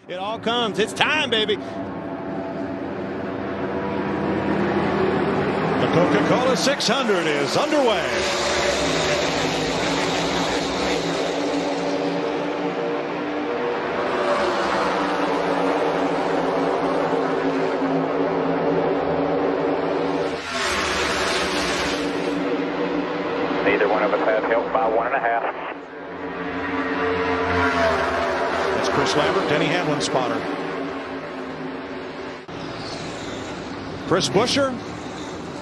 It all comes. It's time, baby. The Coca-Cola 600 is underway. Neither one of us had help by 1.5. That's Chris Lambert, Denny Hamlin spotter. Chris Buescher,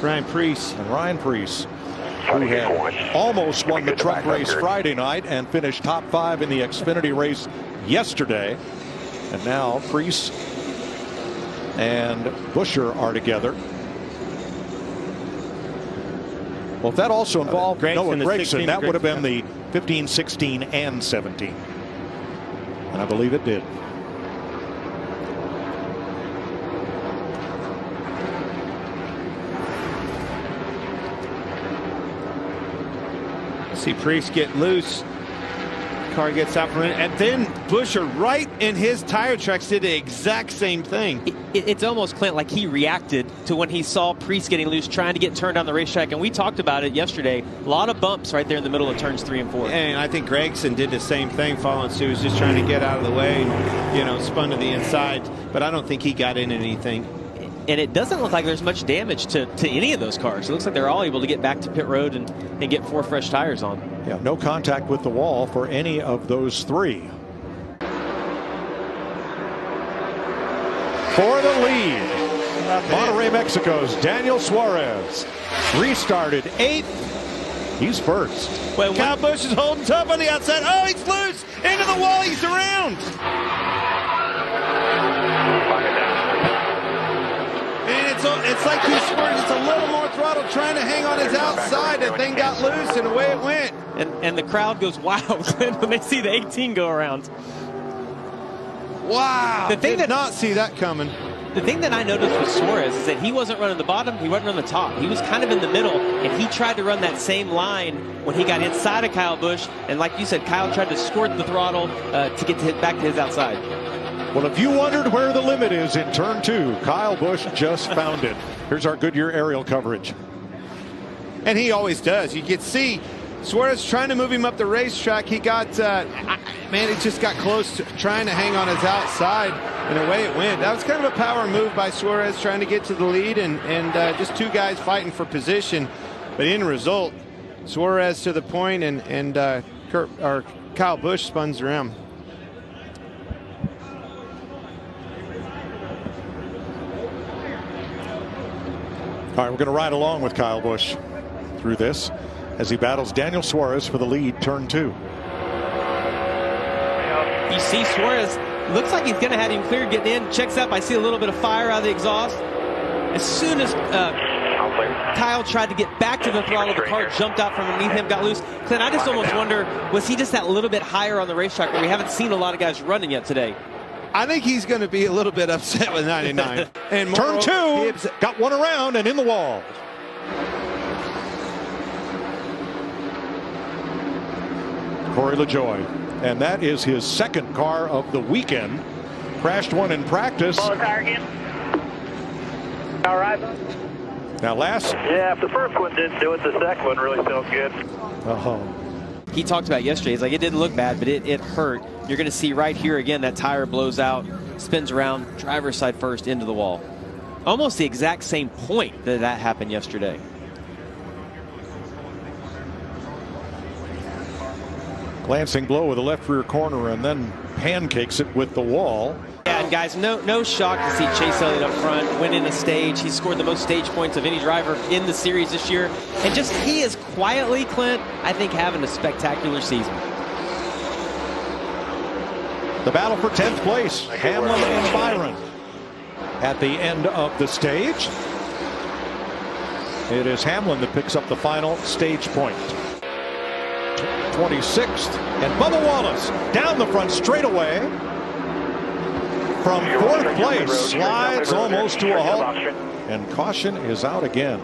Ryan Preece. and Ryan Preece, who had almost won the truck race Friday night and finished top 5 in the Xfinity race yesterday. And now Preece and Buescher are together. Well, if that also involved Noah Gragson, that would have been the 15, 16, and 17. And I believe it did. See Preece get loose. Car gets out from it, and then Buescher, right in his tire tracks, did the exact same thing. It's almost, Clint, like he reacted to when he saw Preece getting loose, trying to get turned on the racetrack, and we talked about it yesterday. A lot of bumps right there in the middle of turns 3 and 4. And I think Gragson did the same thing, following suit. He was just trying to get out of the way, and, spun to the inside. But I don't think he got in anything. And it doesn't look like there's much damage to any of those cars. It looks like they're all able to get back to pit road and get 4 fresh tires on. Yeah, no contact with the wall for any of those 3. For the lead, Monterrey, Mexico's Daniel Suarez restarted 8th. He's first. Well, Kyle Busch is holding tough on the outside. Oh, he's loose. Into the wall. He's around. It's like he's swerved just a little more throttle, trying to hang on his outside. The thing got loose, and away it went. And the crowd goes wild when they see the 18 go around. Wow. Did not see that coming. The thing that I noticed with Suarez is that he wasn't running the bottom, he wasn't running the top. He was kind of in the middle, and he tried to run that same line when he got inside of Kyle Busch. And like you said, Kyle tried to squirt the throttle to get back to his outside. Well, if you wondered where the limit is in turn 2, Kyle Busch just found it. Here's our Goodyear aerial coverage. And he always does. You can see Suarez trying to move him up the racetrack. He got, he just got close to trying to hang on his outside, and away it went. That was kind of a power move by Suarez, trying to get to the lead, and just 2 guys fighting for position. But in result, Suarez to the point, and Kyle Busch spuns around. All right, we're going to ride along with Kyle Busch through this as he battles Daniel Suarez for the lead, turn 2. You see Suarez, looks like he's going to have him clear getting in. Checks up, I see a little bit of fire out of the exhaust. As soon as Kyle tried to get back to the throttle, the car jumped out from underneath him, got loose. Clint, I just almost wonder, was he just that little bit higher on the racetrack where we haven't seen a lot of guys running yet today? I think he's going to be a little bit upset with 99. And turn 2, got one around and in the wall. Corey LaJoie, and that is his 2nd car of the weekend. Crashed one in practice. Pull the tire again. All right. Now Yeah, if the first one didn't do it, the second one really felt good. He talked about yesterday, he's like, it didn't look bad, but it hurt. You're going to see right here again, that tire blows out, spins around, driver's side first into the wall. Almost the exact same point that happened yesterday. Glancing blow with the left rear corner and then pancakes it with the wall. Yeah, and guys, no shock to see Chase Elliott up front, winning a stage. He scored the most stage points of any driver in the series this year. And just, he is quietly, Clint, I think, having a spectacular season. The battle for 10th place, Hamlin and Byron. At the end of the stage, it is Hamlin that picks up the final stage point. 26th, and Bubba Wallace down the front straightaway. From 4th place, slides almost to a halt, and caution is out again.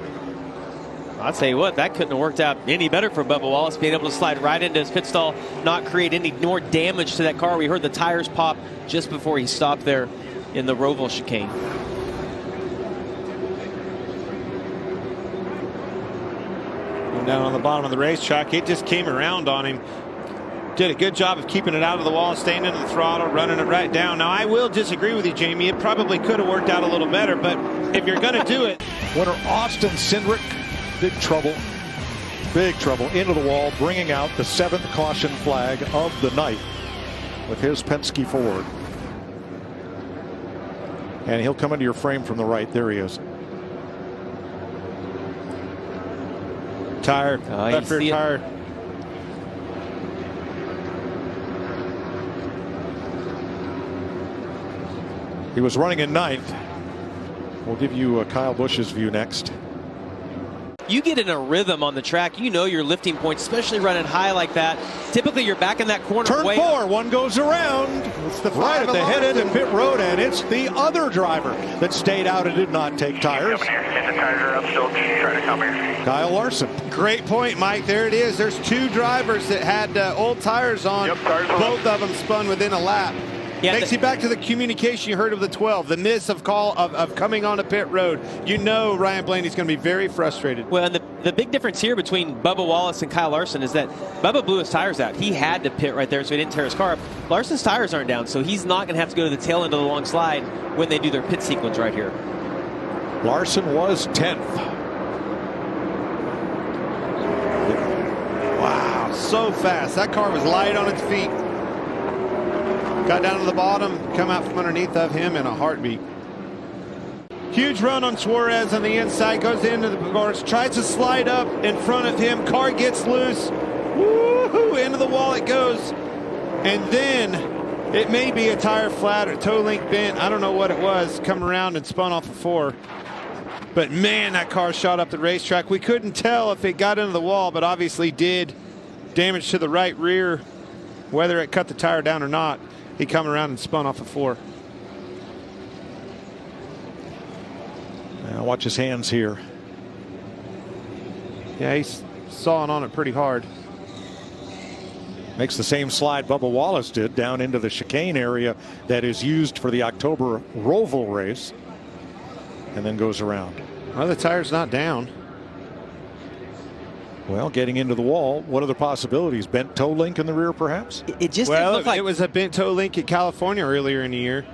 I'll tell you what, that couldn't have worked out any better for Bubba Wallace, being able to slide right into his pit stall, not create any more damage to that car. We heard the tires pop just before he stopped there in the Roval chicane. And down on the bottom of the racetrack, it just came around on him. Did a good job of keeping it out of the wall, staying into the throttle, running it right down. Now, I will disagree with you, Jamie. It probably could have worked out a little better, but if you're going to do it. Winner Austin Cindric, big trouble into the wall, bringing out the 7th caution flag of the night with his Penske Ford. And he'll come into your frame from the right. There he is. Tire, left rear tire. He was running in 9th. We'll give you Kyle Busch's view next. You get in a rhythm on the track, you know your lifting points, especially running high like that. Typically, you're back in that corner. Turn 4, one goes around. It's the right at the head end of pit road, and it's the other driver that stayed out and did not take tires. Get the tires up, still trying to come here. Kyle Larson. Great point, Mike. There it is. There's 2 drivers that had old tires on. Yep, tires on. Both of them spun within a lap. Yeah, Takes you back to the communication you heard of the 12, the miss of coming on to pit road. You know Ryan Blaney's going to be very frustrated. Well, and the big difference here between Bubba Wallace and Kyle Larson is that Bubba blew his tires out. He had to pit right there so he didn't tear his car up. Larson's tires aren't down, so he's not going to have to go to the tail end of the long slide when they do their pit sequence right here. Larson was 10th. Wow, so fast. That car was light on its feet. Got down to the bottom, come out from underneath of him in a heartbeat. Huge run on Suarez on the inside, goes into the cars, tries to slide up in front of him. Car gets loose. Woo-hoo, into the wall it goes. And then it may be a tire flat or toe link bent. I don't know what it was. Come around and spun off a 4. But man, that car shot up the racetrack. We couldn't tell if it got into the wall, but obviously did. Damage to the right rear, whether it cut the tire down or not. He come around and spun off a 4. Now watch his hands here. Yeah, he's sawing on it pretty hard. Makes the same slide Bubba Wallace did down into the chicane area that is used for the October Roval race, and then goes around. Well, the tire's not down. Well, getting into the wall, what are the possibilities? Bent toe link in the rear, perhaps? It just didn't look like it was a bent toe link in California earlier in the year.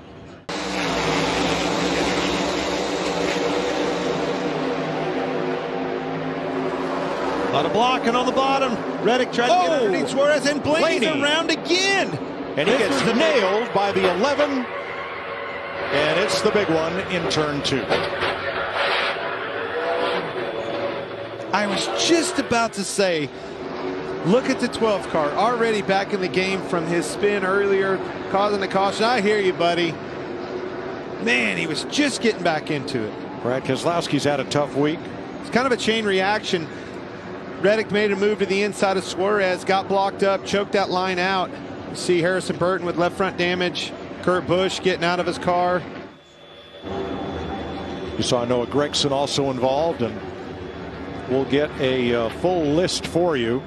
A lot of blocking on the bottom. Reddick tried to get underneath Suarez, and Blaney's around again. And he gets nailed by the 11. And it's the big one in turn 2. I was just about to say, look at the 12 car, already back in the game from his spin earlier, causing the caution. I hear you, buddy. Man, he was just getting back into it. Brad Keselowski's had a tough week. It's kind of a chain reaction. Reddick made a move to the inside of Suarez, got blocked up, choked that line out. You see Harrison Burton with left front damage. Kurt Busch getting out of his car. You saw Noah Gragson also involved, and we'll get a full list for you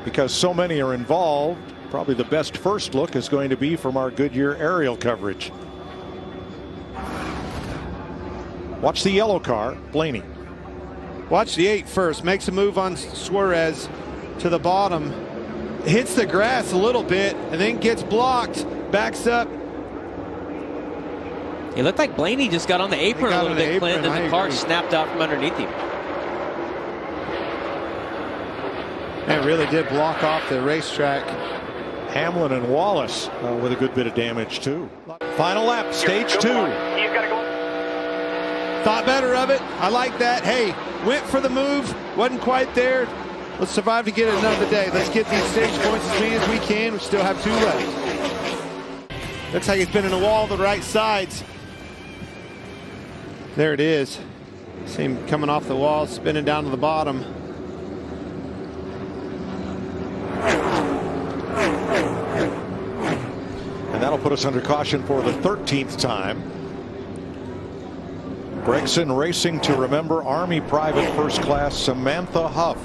because so many are involved. Probably the best first look is going to be from our Goodyear aerial coverage. Watch the yellow car, Blaney. Watch the 8 first. Makes a move on Suarez to the bottom. Hits the grass a little bit and then gets blocked. Backs up. It looked like Blaney just got on the apron a little bit, Clint, and the car snapped out from underneath him. It really did block off the racetrack. Hamlin and Wallace with a good bit of damage too. Final lap, stage 2. Thought better of it. I like that. Hey, went for the move. Wasn't quite there. Let's survive to get another day. Let's get these stage points as many as we can. We still have 2 left. Looks like it's been in the wall the right sides. There it is. See him coming off the wall, spinning down to the bottom. And that'll put us under caution for the 13th time. Gregson racing to remember Army Private First Class Samantha Huff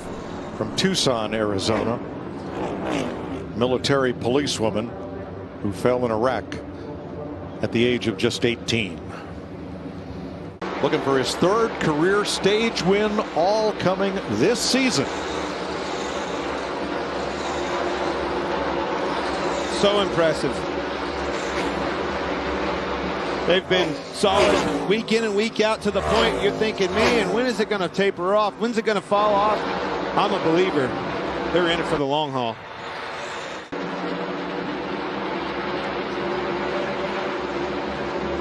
from Tucson, Arizona. Military policewoman who fell in Iraq at the age of just 18. Looking for his third career stage win, all coming this season. So impressive. They've been solid week in and week out to the point you're thinking, man, when is it going to taper off? When's it going to fall off? I'm a believer. They're in it for the long haul.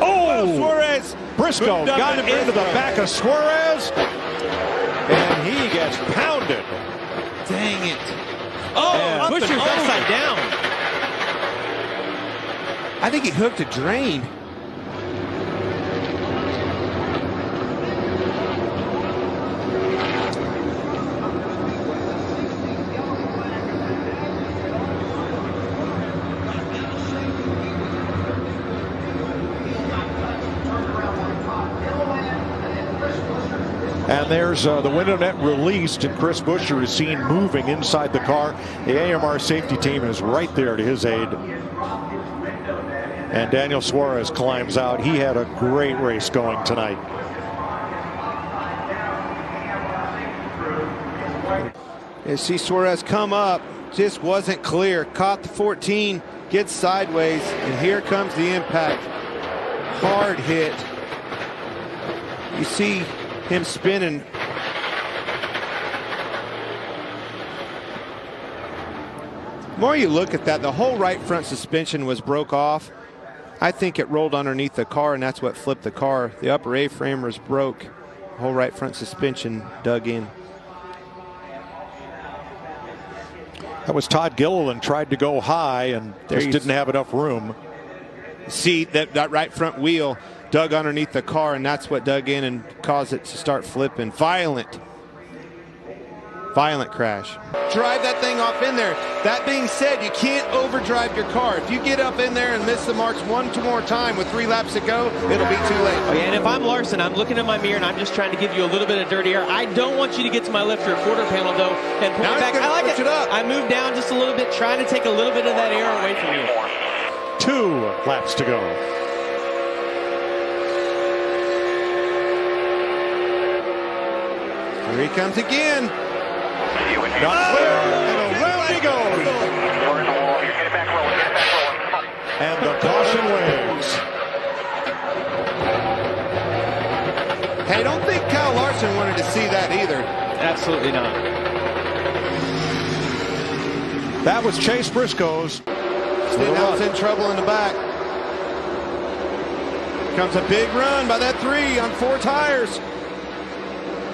Oh, Suarez. Briscoe got into the back of Suarez, and he gets pounded. Dang it. Oh, Buscher's upside down. I think he hooked a drain. And there's the window net released, and Chris Buescher is seen moving inside the car. The AMR safety team is right there to his aid. And Daniel Suarez climbs out. He had a great race going tonight. You see Suarez come up, just wasn't clear. Caught the 14, gets sideways, and here comes the impact. Hard hit. You see him spinning. The more you look at that, the whole right front suspension was broke off. I think it rolled underneath the car, and that's what flipped the car. The upper A-frame was broke. The whole right front suspension dug in. That was Todd Gilliland, tried to go high and just didn't have enough room. See that right front wheel dug underneath the car, and that's what dug in and caused it to start flipping. Violent crash. Drive that thing off in there. That being said, you can't overdrive your car. If you get up in there and miss the marks one more time with 3 laps to go, it'll be too late. Oh, yeah, and if I'm Larson, I'm looking in my mirror and I'm just trying to give you a little bit of dirty air. I don't want you to get to my left rear quarter panel though and pull it back. I like it. I move down just a little bit, trying to take a little bit of that air away from you. 2 laps to go. Here he comes again. Not clear, and around he goes. We're in the wall. You're getting back rolling. Get back rolling. And the caution waves. Hey, don't think Kyle Larson wanted to see that either. Absolutely not. That was Chase Briscoe's. Stenhouse's in trouble in the back. Comes a big run by that 3 on 4 tires.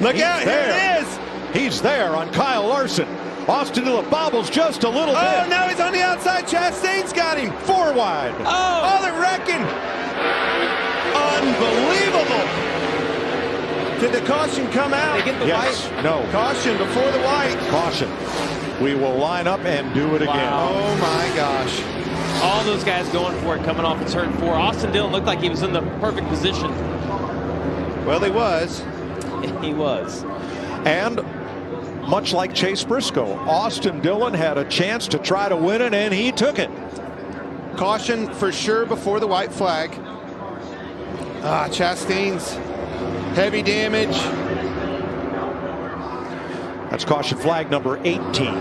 Look out, here it is. He's there on Kyle Larson. Austin Dillon bobbles just a little bit. Oh, now he's on the outside. Chastain's got him. 4 wide. Oh, they're wrecking. Unbelievable. Did the caution come out? They get the white? No. Caution before the white. Caution. We will line up and do it again. Oh, my gosh. All those guys going for it coming off of turn 4. Austin Dillon looked like he was in the perfect position. Well, he was. He was. And much like Chase Briscoe, Austin Dillon had a chance to try to win it, and he took it. Caution for sure before the white flag. Chastain's heavy damage. That's caution flag number 18.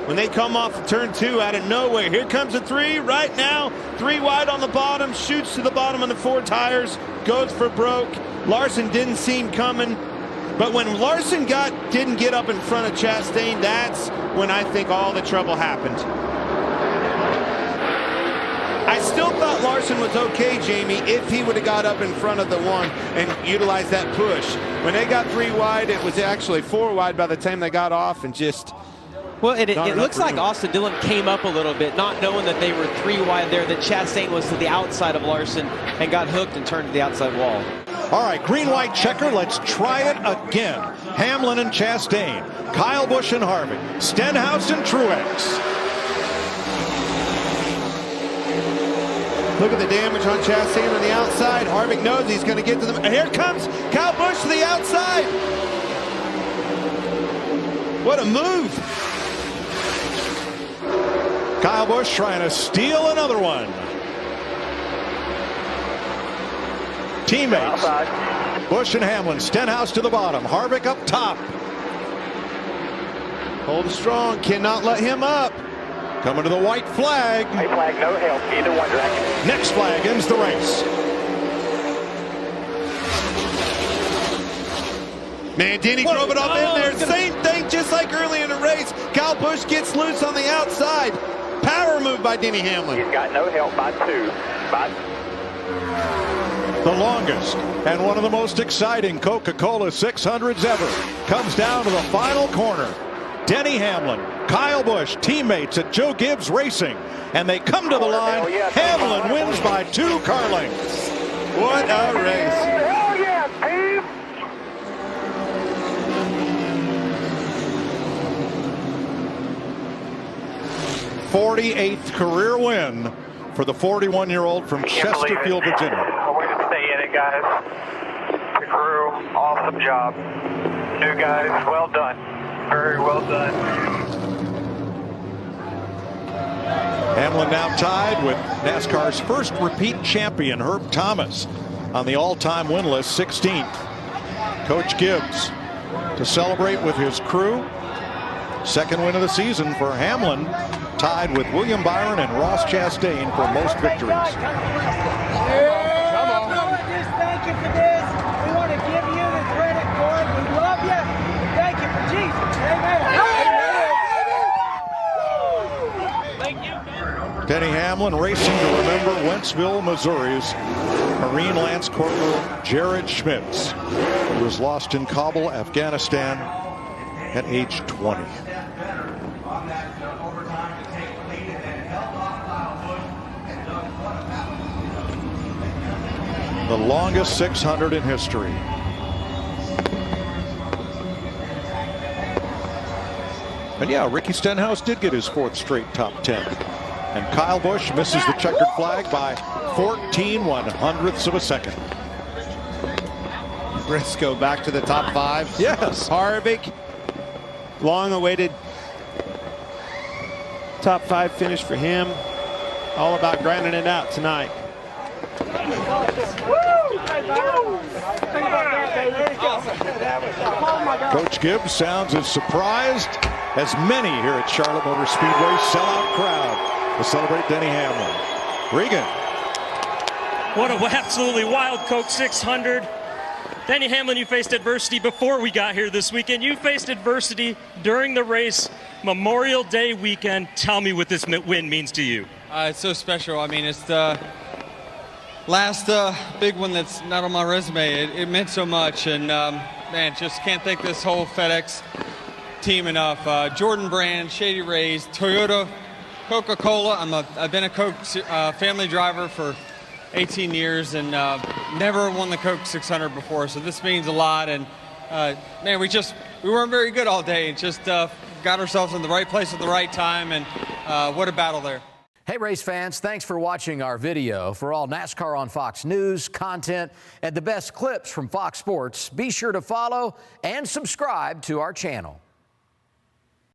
When they come off of turn 2 out of nowhere, here comes a 3 right now. 3 wide on the bottom, shoots to the bottom of the 4 tires, goes for broke. Larson didn't see him coming. But when Larson didn't get up in front of Chastain, that's when I think all the trouble happened. I still thought Larson was okay, Jamie, if he would have got up in front of the 1 and utilized that push. When they got 3 wide, it was actually 4 wide by the time they got off, and just... Well, it looks like Austin Dillon came up a little bit, not knowing that they were 3 wide there, that Chastain was to the outside of Larson and got hooked and turned to the outside wall. All right, green-white checker. Let's try it again. Hamlin and Chastain, Kyle Busch and Harvick, Stenhouse and Truex. Look at the damage on Chastain on the outside. Harvick knows he's going to get to them. Here comes Kyle Busch to the outside. What a move. Kyle Busch trying to steal another one. Teammates. Busch and Hamlin. Stenhouse to the bottom. Harvick up top. Hold strong. Cannot let him up. Coming to the white flag. White flag, no help. Either one direction. Next flag ends the race. Man, Denny drove it up in there. Same thing, just like early in the race. Kyle Busch gets loose on the outside. Power move by Denny Hamlin. He's got no help by 2. The longest and one of the most exciting Coca-Cola 600s ever comes down to the final corner. Denny Hamlin, Kyle Busch, teammates at Joe Gibbs Racing, and they come to the line. Hamlin wins by 2 car lengths. What a race. Hell yeah, team! 48th career win for the 41-year-old from Chesterfield, Virginia. Way to stay in it, guys. The crew, awesome job. New guys, well done. Very well done. Hamlin now tied with NASCAR's first repeat champion, Herb Thomas, on the all-time win list, 16th. Coach Gibbs to celebrate with his crew. Second win of the season for Hamlin, tied with William Byron and Ross Chastain for most victories. Thank you for this. We want to give you the credit for it. We love you. Thank you for Jesus. Amen. Thank you. Denny Hamlin racing to remember Wentzville, Missouri's Marine Lance Corporal Jared Schmitz, who was lost in Kabul, Afghanistan at age 20. The longest 600 in history. And yeah, Ricky Stenhouse did get his 4th straight top 10. And Kyle Busch misses the checkered flag by 14/100ths of a second. Briscoe back to the top 5. Yes. Harvick, long-awaited top 5 finish for him. All about grinding it out tonight. Coach Gibbs sounds as surprised as many here at Charlotte Motor Speedway. Sellout crowd to celebrate Denny Hamlin. Regan. What a absolutely wild Coke 600. Denny Hamlin, you faced adversity before we got here this weekend. You faced adversity during the race, Memorial Day weekend. Tell me what this win means to you. It's so special. I mean, it's the last big one that's not on my resume. It meant so much, and man, just can't thank this whole FedEx team enough. Jordan Brand, Shady Rays, Toyota, Coca-Cola. I've been a Coke family driver for 18 years and never won the Coke 600 before, so this means a lot. And man, we weren't very good all day. Just got ourselves in the right place at the right time, and what a battle there. Hey race fans, thanks for watching our video. For all NASCAR on Fox News, content, and the best clips from Fox Sports, be sure to follow and subscribe to our channel.